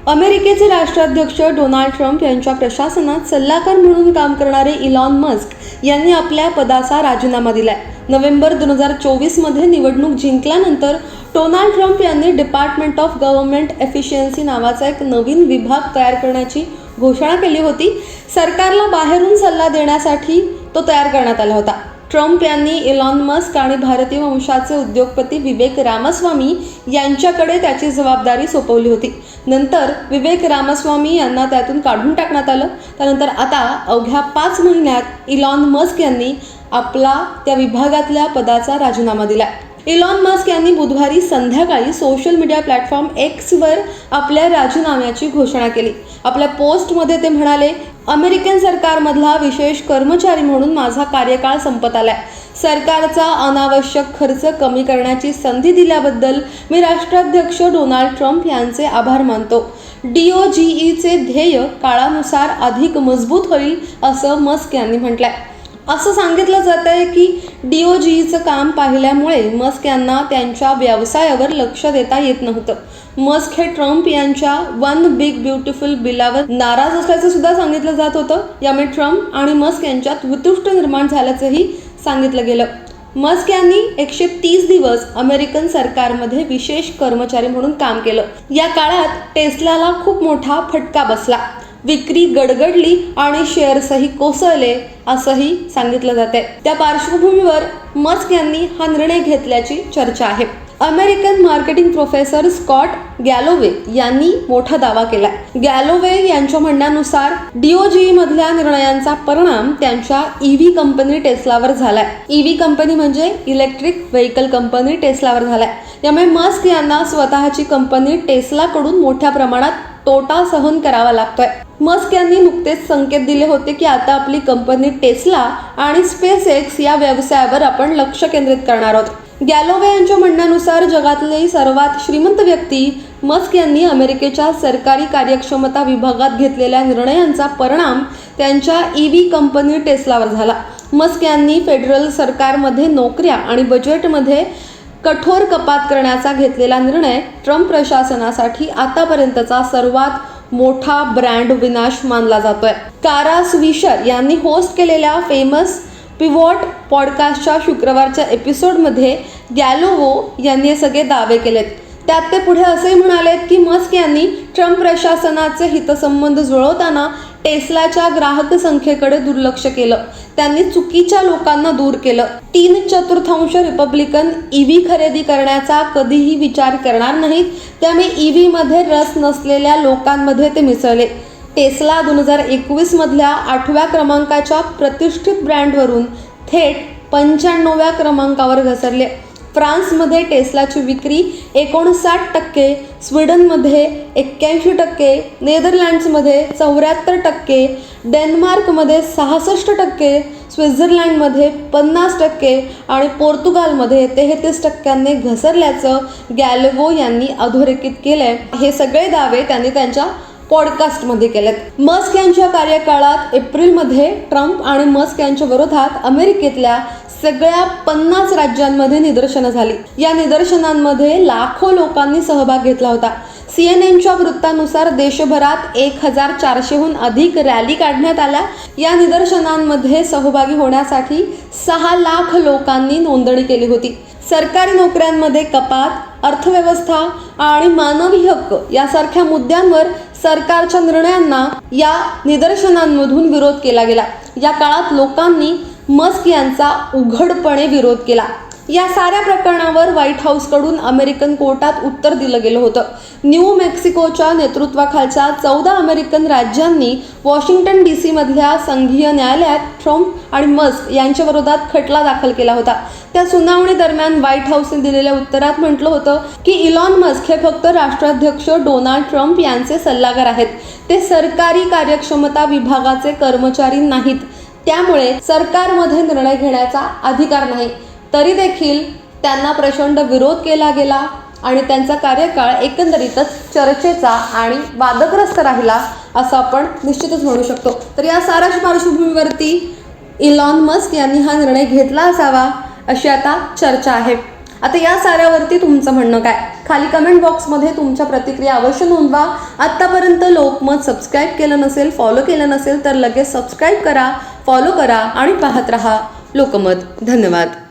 अमेरिकेचे राष्ट्राध्यक्ष Donald Trump यांच्या प्रशासनात सल्लागार म्हणून काम करणारे इलॉन मस्क यांनी आपल्या पदाचा राजीनामा दिलाय. नोव्हेंबर 2024 मध्ये निवडणूक जिंकल्यानंतर डोनाल्ड ट्रम्प यांनी डिपार्टमेंट ऑफ गव्हर्नमेंट एफिशियन्सी नावाचा एक नवीन विभाग तयार करण्याची घोषणा केली होती. सरकारला बाहेरून सल्ला देण्यासाठी तो तयार करण्यात आला होता. ट्रम्प यांनी इलॉन मस्क आणि भारतीय वंशाचे उद्योगपती विवेक रामस्वामी यांच्याकडे त्याची जबाबदारी सोपवली होती. नंतर विवेक रामस्वामी यांना त्यातून काढून टाकण्यात आलं. त्यानंतर आता अवघ्या 5 महिन्यात इलॉन मस्क यांनी आपला त्या विभागातल्या पदाचा राजीनामा दिला. इलॉन मस्क यांनी बुधवारी संध्याकाळी सोशल मीडिया प्लॅटफॉर्म एक्सवर आपल्या राजीनाम्याची घोषणा केली. आपल्या पोस्टमध्ये ते म्हणाले, अमेरिकन सरकारमधला विशेष कर्मचारी म्हणून माझा कार्यकाळ संपत आलाय. सरकारचा अनावश्यक खर्च कमी करण्याची संधी दिल्याबद्दल मी राष्ट्राध्यक्ष डोनाल्ड ट्रम्प यांचे आभार मानतो. DOGEचे ध्येय काळानुसार अधिक मजबूत होईल असं मस्क यांनी म्हटलंय. असं सांगितलं जात आहे की DOGEचं काम पाहिल्यामुळे मस्क यांना त्यांच्या व्यवसायावर लक्ष देता येत नव्हतं. मस्क हे ट्रम्प यांच्या वन बिग ब्युटिफुल बिलावर नाराज असल्याचं सुद्धा सांगितलं जात होतं. यामुळे ट्रम्प आणि मस्क यांच्यात वितुष्ट निर्माण झाल्याचंही सांगितलं गेलं. मस्क यांनी 130 दिवस अमेरिकन सरकारमध्ये विशेष कर्मचारी म्हणून काम केलं. या काळात टेस्लाला खूप मोठा फटका बसला. विक्री गडगडली आणि शेअर्सही कोसळले असंही सांगितलं जाते. त्या पार्श्वभूमीवर मस्क यांनी हा निर्णय घेतल्याची चर्चा आहे. American marketing professor Scott Galloway यांनी मोठा दावा केला. गॅलोवे यांच्या म्हणण्यानुसार DOGE मधल्या निर्णयांचा परिणाम त्यांच्या EV कंपनी टेस्लावर झालाय. EV कंपनी म्हणजे इलेक्ट्रिक व्हेकल कंपनी टेस्लावर झालाय. त्यामुळे मस्क यांना स्वतःची कंपनी टेस्लाकडून मोठ्या प्रमाणात तोटा सहन करावा लागतोय. मस्क यांनी नुकतेच संकेत दिले होते की आता आपली कंपनी टेस्ला आणि SpaceX या व्यवसायावर आपण लक्ष केंद्रित करणार आहोत. गॅलोवे यांच्या म्हणण्यानुसार जगातली सर्वात श्रीमंत व्यक्ती मस्क यांनी अमेरिकेच्या सरकारी कार्यक्षमता विभागात घेतलेल्या निर्णयांचा परिणाम त्यांच्या EV कंपनी टेस्लावर झाला. मस्क यांनी फेडरल सरकारमध्ये नोकऱ्या आणि बजेटमध्ये कठोर कपात करण्याचा घेतलेला निर्णय ट्रम्प प्रशासनासाठी आतापर्यंतचा सर्वात मोठा ब्रँड विनाश मानला जातोय. कारा स्विशर यांनी होस्ट केलेल्या फेमस पिवॉट पॉडकास्टच्या शुक्रवारच्या एपिसोडमध्ये गॅलोवो यांनी हे सगळे दावे केलेत. त्यात ते पुढे असे म्हणालेत की मस्क यांनी ट्रम्प प्रशासनाचे हितसंबंध जुळवताना टेस्लाच्या ग्राहक संख्येकडे दुर्लक्ष केलं. त्यांनी चुकीच्या लोकांना दूर केलं. 3/4 रिपब्लिकन EV खरेदी करण्याचा कधीही विचार करणार नाहीत. त्यामुळे EV मध्ये रस नसलेल्या लोकांमध्ये ते मिसळले. टेस्ला 2021 मधल्या 8व्या क्रमांकाच्या प्रतिष्ठित ब्रँडवरून थेट 95व्या क्रमांकावर घसरले. फ्रान्समध्ये टेस्लाची विक्री 59%, स्वीडनमध्ये 81%, नेदरलँड्समध्ये 74%, डेन्मार्कमध्ये 66%, स्वित्झर्लंडमध्ये 50% आणि पोर्तुगालमध्ये 33% घसरल्याचं गॅलोवो यांनी अधोरेखित केलंय. हे सगळे दावे त्यांनी त्यांच्या पॉडकास्टमध्ये केलेत. मस्क यांच्या कार्यकाळात एप्रिलमध्ये ट्रम्प आणि मस्क यांच्या विरोधात अमेरिकेतल्या सगळ्या 50 राज्यांमध्ये निदर्शनं झाली. या निदर्शनांमध्ये लाखो लोकांनी सहभाग घेतला होता. CNNच्या वृत्तानुसार देशभरात 1400हून अधिक रॅली काढण्यात आल्या. या निदर्शनांमध्ये सहभागी होण्यासाठी 6 लाख लोकांनी नोंदणी केली होती. सरकारी नोकऱ्यांमध्ये कपात, अर्थव्यवस्था आणि मानवी हक्क यासारख्या मुद्द्यांवर सरकारच्या निर्णयांना या निदर्शनांमधून विरोध केला गेला. या काळात लोकांनी मस्क यांचा उघडपणे विरोध केला. या साऱ्या प्रकरणावर व्हाईट हाऊसकडून अमेरिकन कोर्टात उत्तर दिलं गेलं होतं. न्यू मेक्सिकोच्या नेतृत्वाखालच्या 14 अमेरिकन राज्यांनी वॉशिंग्टन DC मधल्या संघीय न्यायालयात ट्रम्प आणि मस्क यांच्या विरोधात खटला दाखल केला होता. त्या सुनावणी दरम्यान व्हाईट हाऊसने दिलेल्या उत्तरात म्हटलं होतं की इलॉन मस्क हे फक्त राष्ट्राध्यक्ष डोनाल्ड ट्रम्प यांचे सल्लागार आहेत. ते सरकारी कार्यक्षमता विभागाचे कर्मचारी नाहीत. त्यामुळे सरकारमध्ये निर्णय घेण्याचा अधिकार नाही. तरी देखील त्यांना प्रचंड विरोध केला गेला आणि त्यांचा कार्यकाळ एकंदरीतच चर्चेचा आणि वादग्रस्त राहिला असं आपण निश्चितच म्हणू शकतो. तर या साऱ्या पार्श्वभूमीवरती इलॉन मस्क यांनी हा निर्णय घेतला असावा अशी आता चर्चा आहे. आता या साऱ्यावरती तुमचं म्हणणं काय? खाली कमेंट बॉक्समध्ये तुमच्या प्रतिक्रिया अवश्य नोंदवा. आत्तापर्यंत लोकमत सबस्क्राईब केलं नसेल, फॉलो केलं नसेल तर लगेच सबस्क्राईब करा, फॉलो करा आणि पाहत रहा लोकमत. धन्यवाद.